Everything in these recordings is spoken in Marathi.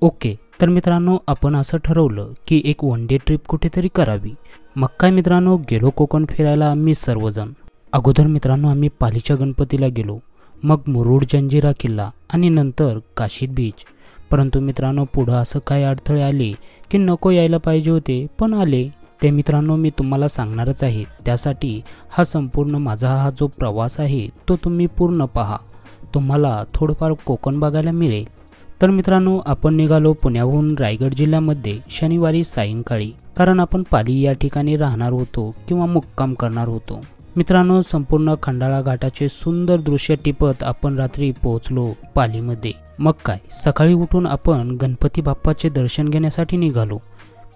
ओके, तर मित्रांनो आपण असं ठरवलं की एक वन डे ट्रिप कुठेतरी करावी. मग काय मित्रांनो, गेलो कोकण फिरायला आम्ही सर्वजण. अगोदर मित्रांनो आम्ही पालीच्या गणपतीला गेलो, मग मुरुड जंजिरा किल्ला आणि नंतर काशीद बीच. परंतु मित्रांनो पुढं असं काही अडथळे आले की नको यायला पाहिजे होते पण आले. ते मित्रांनो मी तुम्हाला सांगणारच आहे. त्यासाठी हा संपूर्ण माझा हा जो प्रवास आहे तो तुम्ही पूर्ण पहा. तुम्हाला थोडंफार कोकण बघायला मिळेल. तर मित्रांनो आपण निघालो पुण्याहून रायगड जिल्ह्यामध्ये शनिवारी सायंकाळी, कारण आपण पाली या ठिकाणी राहणार होतो किंवा मुक्काम करणार होतो. मित्रांनो संपूर्ण खंडाळा घाटाचे सुंदर दृश्य टिपत आपण रात्री पोहोचलो पालीमध्ये. मग काय, सकाळी उठून आपण गणपती बाप्पाचे दर्शन घेण्यासाठी निघालो.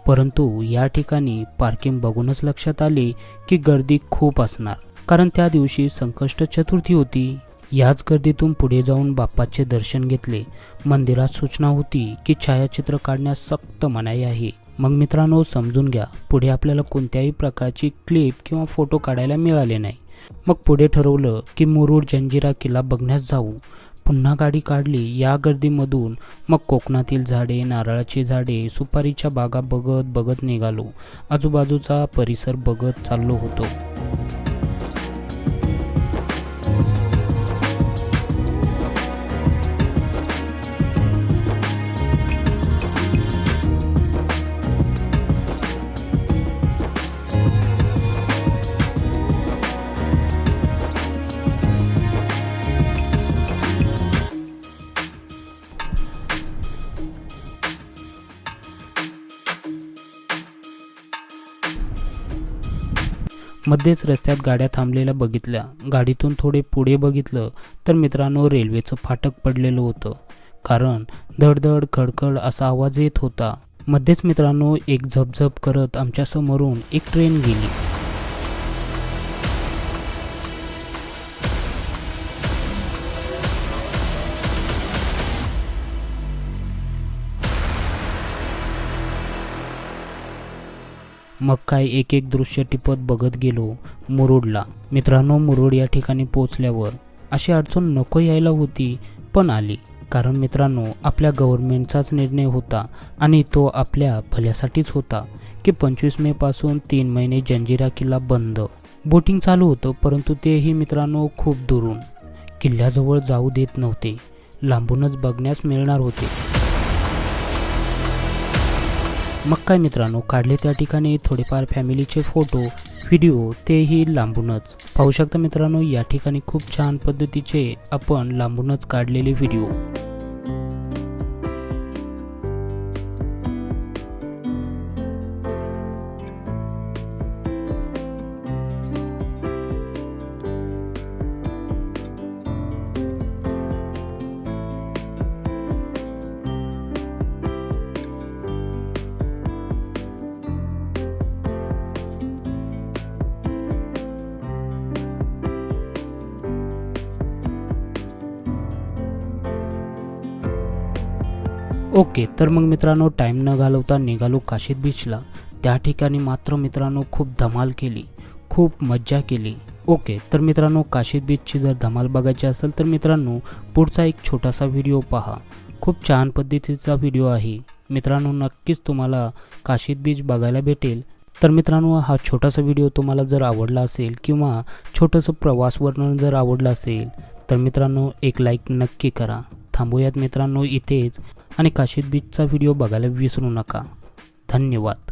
परंतु या ठिकाणी पार्किंग बघूनच लक्षात आले की गर्दी खूप असणार, कारण त्या दिवशी संकष्ट चतुर्थी होती. याच गर्दीतून पुढे जाऊन बाप्पाचे दर्शन घेतले. मंदिरात सूचना होती की छायाचित्र काढण्यास सक्त मनाई आहे. मग मित्रांनो समजून घ्या, पुढे आपल्याला कोणत्याही प्रकारची क्लिप किंवा फोटो काढायला मिळाले नाही. मग पुढे ठरवलं की मुरुड जंजिरा किल्ला बघण्यास जाऊ. पुन्हा गाडी काढली या गर्दीमधून. मग कोकणातील झाडे, नारळाची झाडे, सुपारीच्या बागा बघत बघत निघालो. आजूबाजूचा परिसर बघत चाललो होतो. मध्येच रस्त्यात गाड्या थांबलेल्या बघितल्या. गाडीतून थोडे पुढे बघितलं तर मित्रांनो रेल्वेचं फाटक पडलेलं होतं, कारण धडधड खडखड असा आवाज येत होता. मध्येच मित्रांनो एक झपझप करत आमच्या समोरून एक ट्रेन गेली. मग काय एक एक दृश्य टिपत बघत गेलो मुरुडला. मित्रांनो मुरुड या ठिकाणी पोहोचल्यावर अशी अडचण नको यायला होती पण आली, कारण मित्रांनो आपल्या गव्हर्नमेंटचाच निर्णय होता आणि तो आपल्या भल्यासाठीच होता की 25 मे पासून 3 महिने जंजिरा किल्ला बंद. बोटिंग चालू होतं, परंतु तेही मित्रांनो खूप दुरून, किल्ल्याजवळ जाऊ देत नव्हते, लांबूनच बघण्यास मिळणार होते. मग काय मित्रांनो काढले त्या ठिकाणी थोडेफार फॅमिलीचे फोटो व्हिडिओ, तेही लांबूनच. पाहू शकता मित्रांनो या ठिकाणी खूप छान पद्धतीचे आपण लांबूनच काढलेले व्हिडिओ. ओके, तर मग मित्रांनो टाईम न घालवता निघालो काशीद बीचला. त्या ठिकाणी मात्र मित्रांनो खूप धमाल केली, खूप मज्जा केली. ओके, तर मित्रांनो काशीद बीचची जर धमाल बघायची असेल तर मित्रांनो पुढचा एक छोटासा व्हिडिओ पहा. खूप छान पद्धतीचा व्हिडिओ आहे मित्रांनो, नक्कीच तुम्हाला काशीद बीच बघायला भेटेल. तर मित्रांनो हा छोटासा व्हिडिओ तुम्हाला जर आवडला असेल किंवा छोटंसं प्रवास वर्णन जर आवडलं असेल तर मित्रांनो एक लाईक नक्की करा. थांबूयात मित्रांनो इथेच आणि काशीद बीचचा व्हिडिओ बघायला विसरू नका. धन्यवाद.